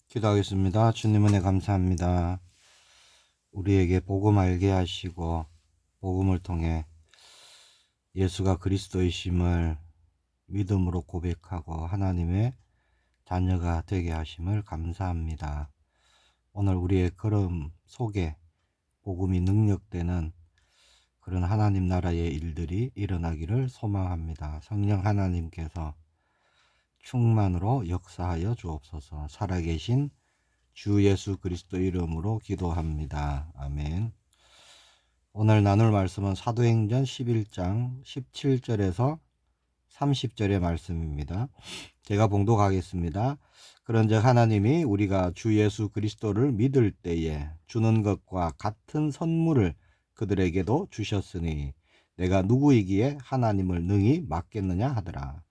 기도하겠습니다. 주님 은혜 감사합니다. 우리에게 복음 알게 하시고 복음을 통해 예수가 그리스도이심을 믿음으로 고백하고 하나님의 자녀가 되게 하심을 감사합니다. 오늘 우리의 걸음 속에 복음이 능력되는 그런 하나님 나라의 일들이 일어나기를 소망합니다. 성령 하나님께서 충만으로 역사하여 주옵소서. 살아계신 주 예수 그리스도 이름으로 기도합니다. 아멘. 오늘 나눌 말씀은 사도행전 11장 17절에서 30절의 말씀입니다. 제가 봉독하겠습니다. 그런즉 하나님이 우리가 주 예수 그리스도를 믿을 때에 주는 것과 같은 선물을 그들에게도 주셨으니 내가 누구이기에 하나님을 능히 막겠느냐 하더라.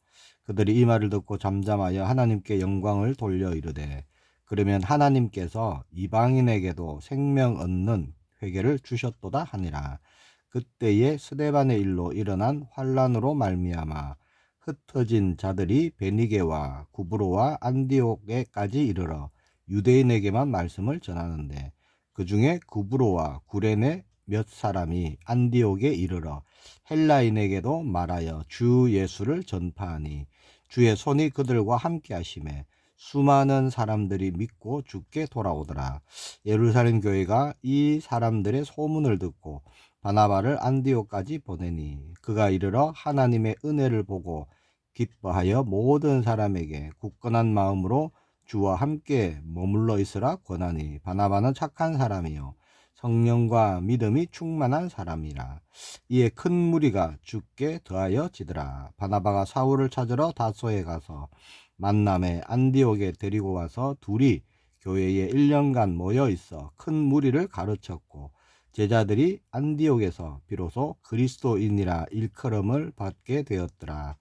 그들이 이 말을 듣고 잠잠하여 하나님께 영광을 돌려 이르되 그러면 하나님께서 이방인에게도 생명 얻는 회개를 주셨도다 하니라. 그때에 스데반의 일로 일어난 환란으로 말미암아 흩어진 자들이 베니게와 구브로와 안디옥에까지 이르러 유대인에게만 말씀을 전하는데 그 중에 구브로와 구레네 몇 사람이 안디옥에 이르러 헬라인에게도 말하여 주 예수를 전파하니 주의 손이 그들과 함께 하심에 수많은 사람들이 믿고 주께 돌아오더라. 예루살렘 교회가 이 사람들의 소문을 듣고 바나바를 안디옥까지 보내니 그가 이르러 하나님의 은혜를 보고 기뻐하여 모든 사람에게 굳건한 마음으로 주와 함께 머물러 있으라 권하니 바나바는 착한 사람이요 성령과 믿음이 충만한 사람이라. 이에 큰 무리가 주께 더하여 지더라. 바나바가 사울을 찾으러 다소에 가서 만남에 안디옥에 데리고 와서 둘이 교회에 1년간 모여 있어 큰 무리를 가르쳤고 제자들이 안디옥에서 비로소 그리스도인이라 일컬음을 받게 되었더라.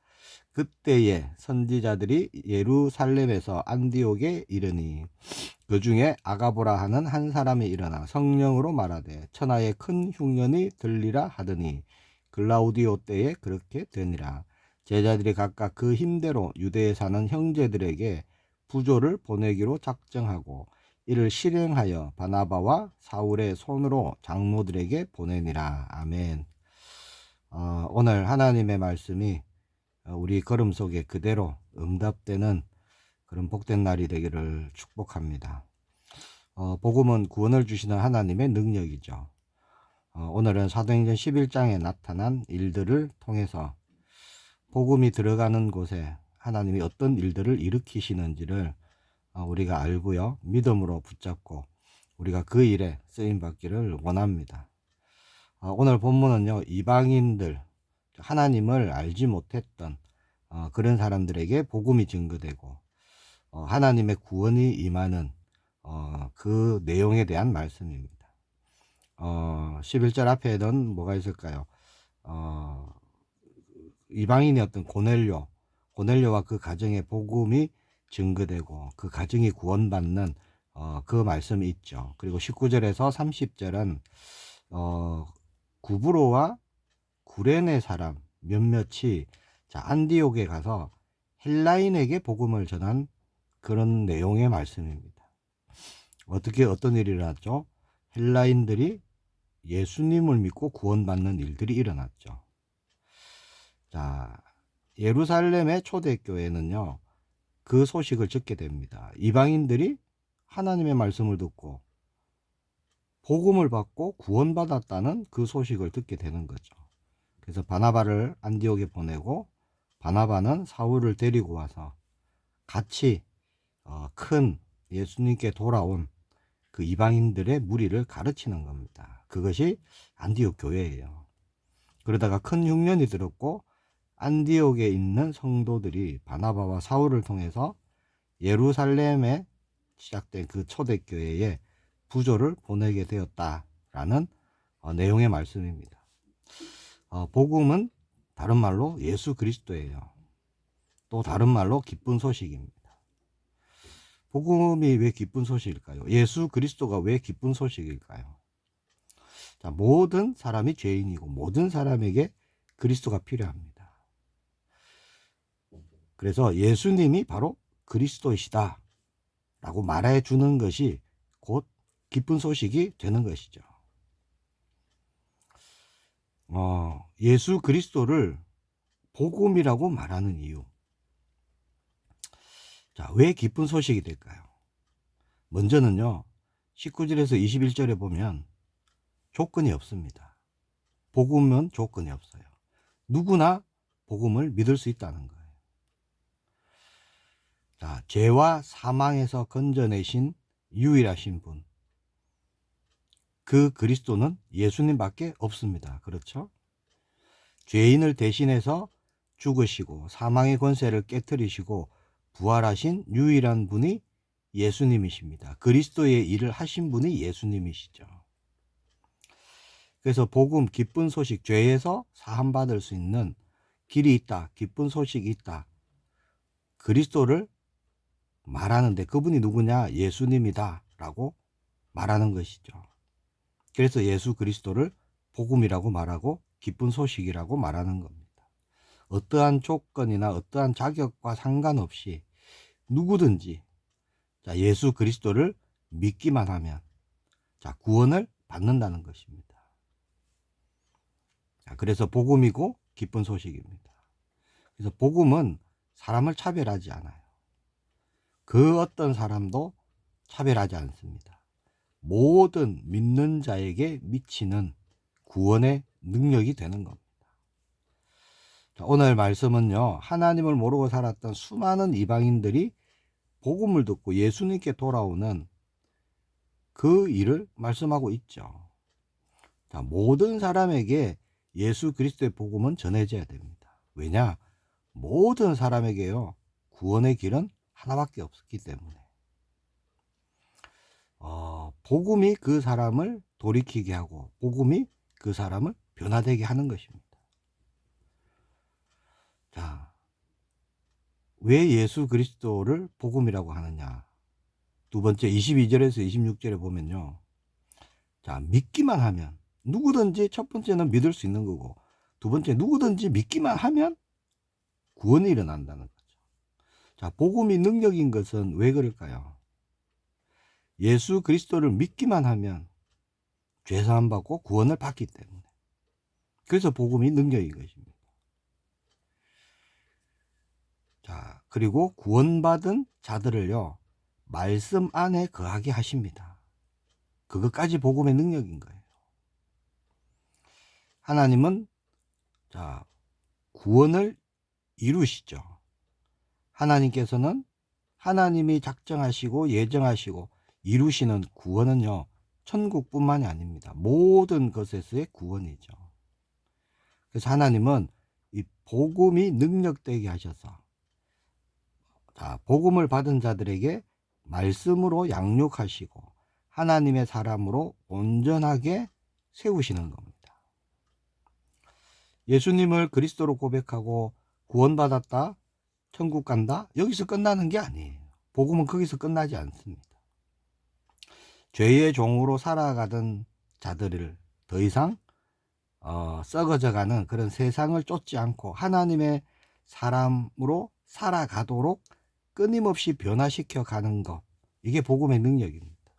그때에 선지자들이 예루살렘에서 안디옥에 이르니 그 중에 아가보라 하는 한 사람이 일어나 성령으로 말하되 천하에 큰 흉년이 들리라 하더니 글라우디오 때에 그렇게 되니라. 제자들이 각각 그 힘대로 유대에 사는 형제들에게 부조를 보내기로 작정하고 이를 실행하여 바나바와 사울의 손으로 장로들에게 보내니라. 아멘. 오늘 하나님의 말씀이 우리 걸음 속에 그대로 응답되는 그런 복된 날이 되기를 축복합니다. 복음은 구원을 주시는 하나님의 능력이죠. 오늘은 사도행전 11장에 나타난 일들을 통해서 복음이 들어가는 곳에 하나님이 어떤 일들을 일으키시는지를 우리가 알고요. 믿음으로 붙잡고 우리가 그 일에 쓰임받기를 원합니다. 오늘 본문은요. 이방인들, 하나님을 알지 못했던 그런 사람들에게 복음이 증거되고 하나님의 구원이 임하는 그 내용에 대한 말씀입니다. 11절 앞에는 뭐가 있을까요? 이방인이었던 고넬료와 그 가정의 복음이 증거되고 그 가정이 구원받는 그 말씀이 있죠. 그리고 19절에서 30절은 구브로와 구레네 사람 몇몇이 안디옥에 가서 헬라인에게 복음을 전한 그런 내용의 말씀입니다. 어떤 일이 일어났죠? 헬라인들이 예수님을 믿고 구원받는 일들이 일어났죠. 자, 예루살렘의 초대교회는요, 그 소식을 듣게 됩니다. 이방인들이 하나님의 말씀을 듣고 복음을 받고 구원받았다는 그 소식을 듣게 되는 거죠. 그래서 바나바를 안디옥에 보내고 바나바는 사울을 데리고 와서 같이 큰 예수님께 돌아온 그 이방인들의 무리를 가르치는 겁니다. 그것이 안디옥 교회예요. 그러다가 큰 흉년이 들었고 안디옥에 있는 성도들이 바나바와 사울을 통해서 예루살렘에 시작된 그 초대교회에 부조를 보내게 되었다라는 내용의 말씀입니다. 복음은 다른 말로 예수 그리스도예요. 또 다른 말로 기쁜 소식입니다. 복음이 왜 기쁜 소식일까요? 예수 그리스도가 왜 기쁜 소식일까요? 자, 모든 사람이 죄인이고 모든 사람에게 그리스도가 필요합니다. 그래서 예수님이 바로 그리스도이시다 라고 말해 주는 것이 곧 기쁜 소식이 되는 것이죠. 예수 그리스도를 복음이라고 말하는 이유. 자, 왜 기쁜 소식이 될까요? 먼저는요, 19절에서 21절에 보면 조건이 없습니다. 복음은 조건이 없어요. 누구나 복음을 믿을 수 있다는 거예요. 자, 죄와 사망에서 건져내신 유일하신 분. 그 그리스도는 예수님밖에 없습니다. 그렇죠? 죄인을 대신해서 죽으시고 사망의 권세를 깨뜨리시고 부활하신 유일한 분이 예수님이십니다. 그리스도의 일을 하신 분이 예수님이시죠. 그래서 복음, 기쁜 소식, 죄에서 사함받을 수 있는 길이 있다, 기쁜 소식이 있다. 그리스도를 말하는데 그분이 누구냐? 예수님이다 라고 말하는 것이죠. 그래서 예수 그리스도를 복음이라고 말하고 기쁜 소식이라고 말하는 겁니다. 어떠한 조건이나 어떠한 자격과 상관없이 누구든지 예수 그리스도를 믿기만 하면 구원을 받는다는 것입니다. 그래서 복음이고 기쁜 소식입니다. 그래서 복음은 사람을 차별하지 않아요. 그 어떤 사람도 차별하지 않습니다. 모든 믿는 자에게 미치는 구원의 능력이 되는 겁니다. 오늘 말씀은요, 하나님을 모르고 살았던 수많은 이방인들이 복음을 듣고 예수님께 돌아오는 그 일을 말씀하고 있죠. 자, 모든 사람에게 예수 그리스도의 복음은 전해져야 됩니다. 왜냐? 모든 사람에게요, 구원의 길은 하나밖에 없기 때문에. 복음이 그 사람을 돌이키게 하고 복음이 그 사람을 변화되게 하는 것입니다. 자, 왜 예수 그리스도를 복음이라고 하느냐? 두 번째 22절에서 26절에 보면요. 자, 믿기만 하면 누구든지 첫 번째는 믿을 수 있는 거고 두 번째 누구든지 믿기만 하면 구원이 일어난다는 거죠. 자, 복음이 능력인 것은 왜 그럴까요? 예수 그리스도를 믿기만 하면 죄사함 받고 구원을 받기 때문에. 그래서 복음이 능력인 것입니다. 자, 그리고 구원받은 자들을요, 말씀 안에 거하게 하십니다. 그것까지 복음의 능력인 거예요. 하나님은 구원을 이루시죠. 하나님께서는 하나님이 작정하시고 예정하시고 이루시는 구원은요, 천국뿐만이 아닙니다. 모든 것에서의 구원이죠. 그래서 하나님은 이 복음이 능력되게 하셔서 복음을 받은 자들에게 말씀으로 양육하시고 하나님의 사람으로 온전하게 세우시는 겁니다. 예수님을 그리스도로 고백하고 구원받았다, 천국 간다, 여기서 끝나는 게 아니에요. 복음은 거기서 끝나지 않습니다. 죄의 종으로 살아가던 자들을 더 이상 썩어져가는 그런 세상을 쫓지 않고 하나님의 사람으로 살아가도록 끊임없이 변화시켜 가는 것, 이게 복음의 능력입니다.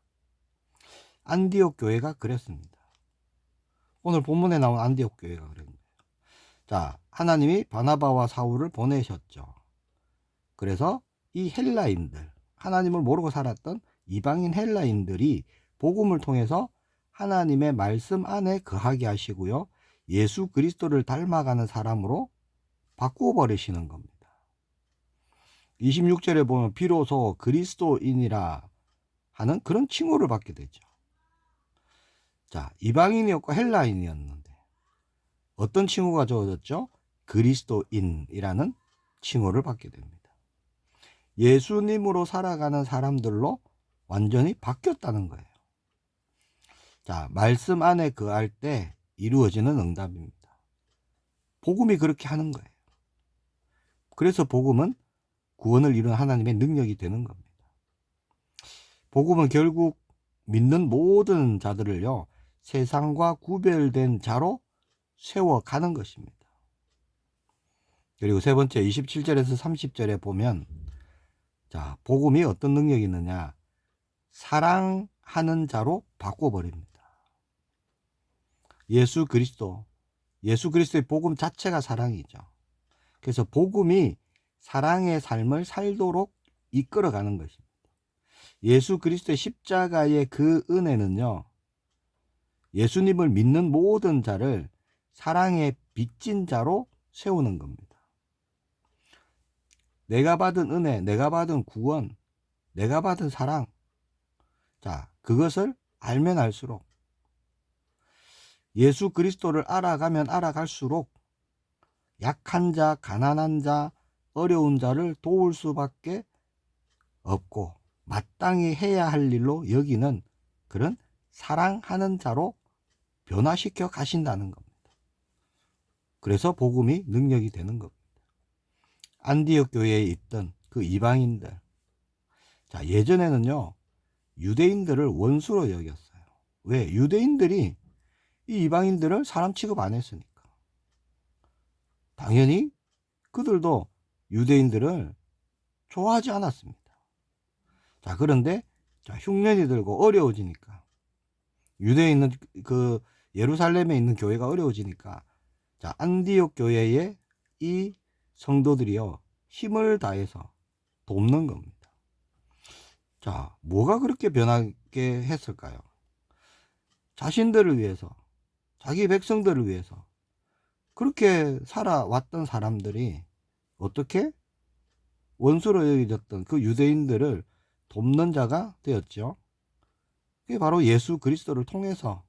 안디옥 교회가 그랬습니다. 오늘 본문에 나온 안디옥 교회가 그런 거예요. 자, 하나님이 바나바와 사울을 보내셨죠. 그래서 이 헬라인들, 하나님을 모르고 살았던 이방인 헬라인들이 복음을 통해서 하나님의 말씀 안에 거하게 하시고요, 예수 그리스도를 닮아가는 사람으로 바꾸어 버리시는 겁니다. 26절에 보면 비로소 그리스도인이라 하는 그런 칭호를 받게 되죠. 자, 이방인이었고 헬라인이었는데 어떤 칭호가 주어졌죠? 그리스도인이라는 칭호를 받게 됩니다. 예수님으로 살아가는 사람들로 완전히 바뀌었다는 거예요. 자, 말씀 안에 거할 때 이루어지는 응답입니다. 복음이 그렇게 하는 거예요. 그래서 복음은 구원을 이룬 하나님의 능력이 되는 겁니다. 복음은 결국 믿는 모든 자들을요, 세상과 구별된 자로 세워가는 것입니다. 그리고 세 번째 27절에서 30절에 보면, 자, 복음이 어떤 능력이 있느냐? 사랑하는 자로 바꿔버립니다. 예수 그리스도의 복음 자체가 사랑이죠. 그래서 복음이 사랑의 삶을 살도록 이끌어가는 것입니다. 예수 그리스도의 십자가의 그 은혜는요, 예수님을 믿는 모든 자를 사랑의 빚진 자로 세우는 겁니다. 내가 받은 은혜, 내가 받은 구원, 내가 받은 사랑, 자, 그것을 알면 알수록, 예수 그리스도를 알아가면 알아갈수록 약한 자, 가난한 자, 어려운 자를 도울 수밖에 없고 마땅히 해야 할 일로 여기는 그런 사랑하는 자로 변화시켜 가신다는 겁니다. 그래서 복음이 능력이 되는 겁니다. 안디옥 교회에 있던 그 이방인들, 자, 예전에는요 유대인들을 원수로 여겼어요. 왜? 유대인들이 이 이방인들을 사람 취급 안 했으니까. 당연히 그들도 유대인들을 좋아하지 않았습니다. 자, 그런데 자, 흉년이 들고 어려워지니까, 유대에 있는 그 예루살렘에 있는 교회가 어려워지니까, 자, 안디옥 교회의 이 성도들이요 힘을 다해서 돕는 겁니다. 자, 뭐가 그렇게 변하게 했을까요? 자신들을 위해서, 자기 백성들을 위해서 그렇게 살아왔던 사람들이 어떻게 원수로 여겨졌던 그 유대인들을 돕는 자가 되었죠. 그게 바로 예수 그리스도를 통해서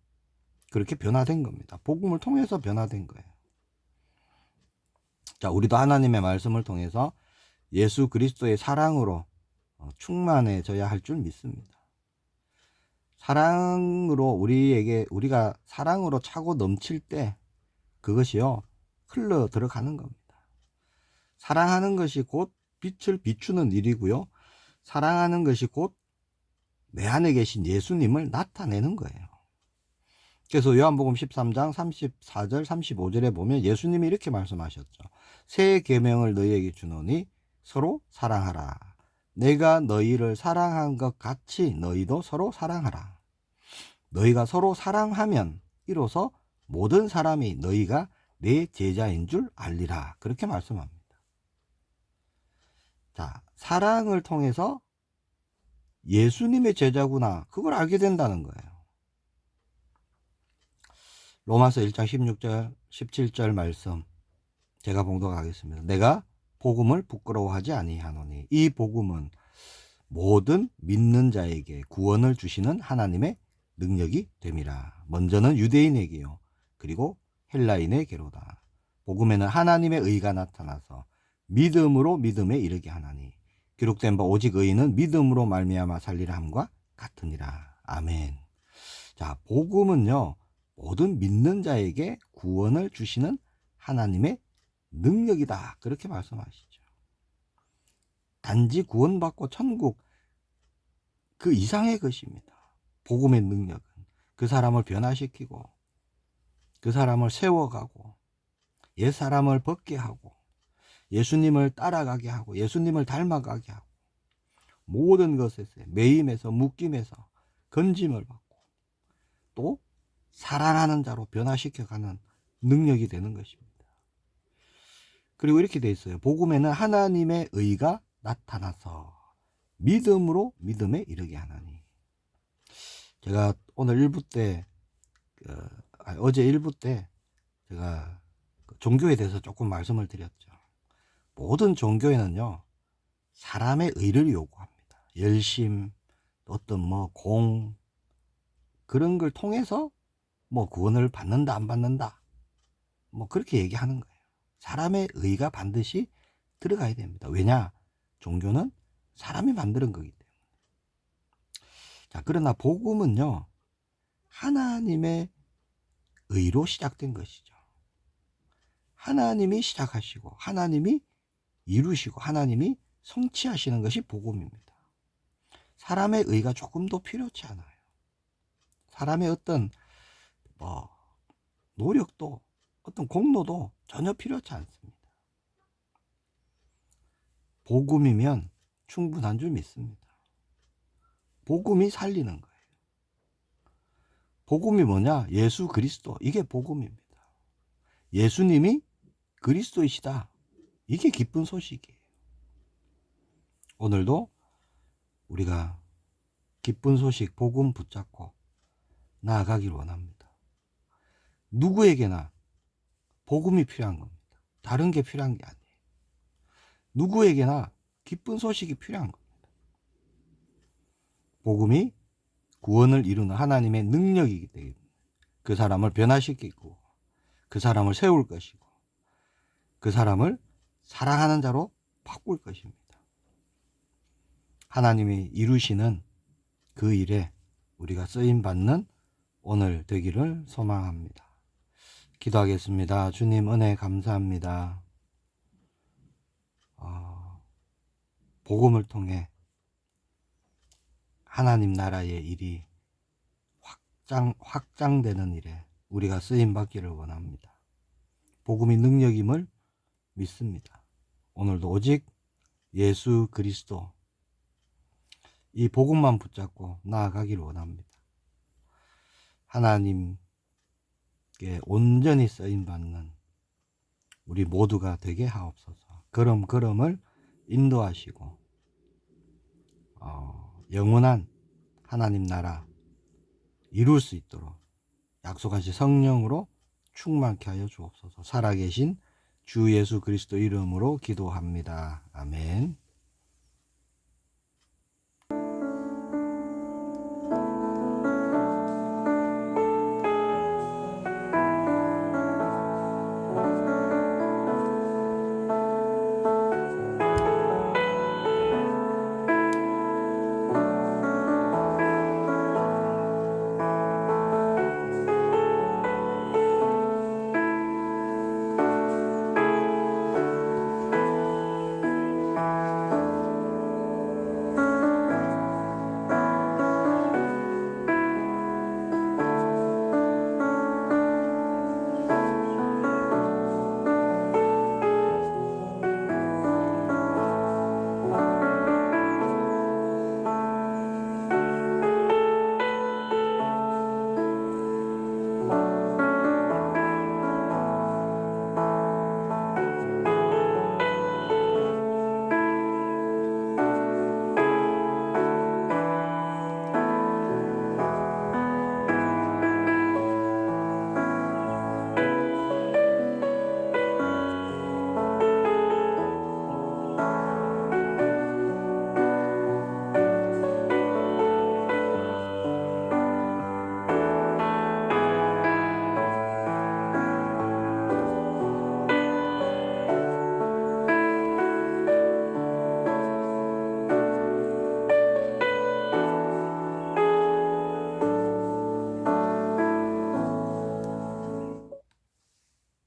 그렇게 변화된 겁니다. 복음을 통해서 변화된 거예요. 자, 우리도 하나님의 말씀을 통해서 예수 그리스도의 사랑으로 충만해져야 할 줄 믿습니다. 사랑으로 우리가 사랑으로 차고 넘칠 때 그것이요 흘러 들어가는 겁니다. 사랑하는 것이 곧 빛을 비추는 일이고요. 사랑하는 것이 곧 내 안에 계신 예수님을 나타내는 거예요. 그래서 요한복음 13장 34절 35절에 보면 예수님이 이렇게 말씀하셨죠. 새 계명을 너희에게 주노니 서로 사랑하라. 내가 너희를 사랑한 것 같이 너희도 서로 사랑하라. 너희가 서로 사랑하면 이로써 모든 사람이 너희가 내 제자인 줄 알리라. 그렇게 말씀합니다. 자, 사랑을 통해서 예수님의 제자구나, 그걸 알게 된다는 거예요. 로마서 1장 16절 17절 말씀 제가 봉독하겠습니다. 내가 복음을 부끄러워하지 아니하노니 이 복음은 모든 믿는 자에게 구원을 주시는 하나님의 능력이 됨이라. 먼저는 유대인에게요 그리고 헬라인에게로다. 복음에는 하나님의 의가 나타나서 믿음으로 믿음에 이르게 하나니 기록된 바 오직 의인은 믿음으로 말미암아 살리라 함과 같으니라. 아멘. 자, 복음은요 모든 믿는 자에게 구원을 주시는 하나님의 능력이다, 그렇게 말씀하시죠. 단지 구원받고 천국 그 이상의 것입니다. 복음의 능력은 그 사람을 변화시키고 그 사람을 세워가고 옛 사람을 벗게 하고 예수님을 따라가게 하고 예수님을 닮아가게 하고 모든 것에서 매임에서 묶임에서 건짐을 받고 또 사랑하는 자로 변화시켜가는 능력이 되는 것입니다. 그리고 이렇게 돼 있어요. 복음에는 하나님의 의가 나타나서 믿음으로 믿음에 이르게 하나니. 제가 오늘 어제 1부 때 제가 종교에 대해서 조금 말씀을 드렸죠. 모든 종교에는요 사람의 의를 요구합니다. 열심, 어떤 그런 걸 통해서 구원을 받는다 안 받는다 그렇게 얘기하는 거예요. 사람의 의가 반드시 들어가야 됩니다. 왜냐? 종교는 사람이 만드는 거기 때문에. 자, 그러나 복음은요 하나님의 의로 시작된 것이죠. 하나님이 시작하시고 하나님이 이루시고 하나님이 성취하시는 것이 복음입니다. 사람의 의가 조금도 필요치 않아요. 사람의 어떤 노력도 어떤 공로도 전혀 필요치 않습니다. 복음이면 충분한 줄 믿습니다. 복음이 살리는 거예요. 복음이 뭐냐? 예수 그리스도. 이게 복음입니다. 예수님이 그리스도이시다. 이게 기쁜 소식이에요. 오늘도 우리가 기쁜 소식 복음 붙잡고 나아가길 원합니다. 누구에게나 복음이 필요한 겁니다. 다른 게 필요한 게 아니에요. 누구에게나 기쁜 소식이 필요한 겁니다. 복음이 구원을 이루는 하나님의 능력이기 때문에 그 사람을 변화시키고 그 사람을 세울 것이고 그 사람을 사랑하는 자로 바꿀 것입니다. 하나님이 이루시는 그 일에 우리가 쓰임받는 오늘 되기를 소망합니다. 기도하겠습니다. 주님 은혜 감사합니다. 복음을 통해 하나님 나라의 일이 확장되는 일에 우리가 쓰임받기를 원합니다. 복음이 능력임을 믿습니다. 오늘도 오직 예수 그리스도 이 복음만 붙잡고 나아가기를 원합니다. 하나님께 온전히 쓰임받는 우리 모두가 되게 하옵소서. 걸음걸음을 인도하시고 영원한 하나님 나라 이룰 수 있도록 약속하신 성령으로 충만케 하여 주옵소서. 살아계신 주 예수 그리스도 이름으로 기도합니다. 아멘.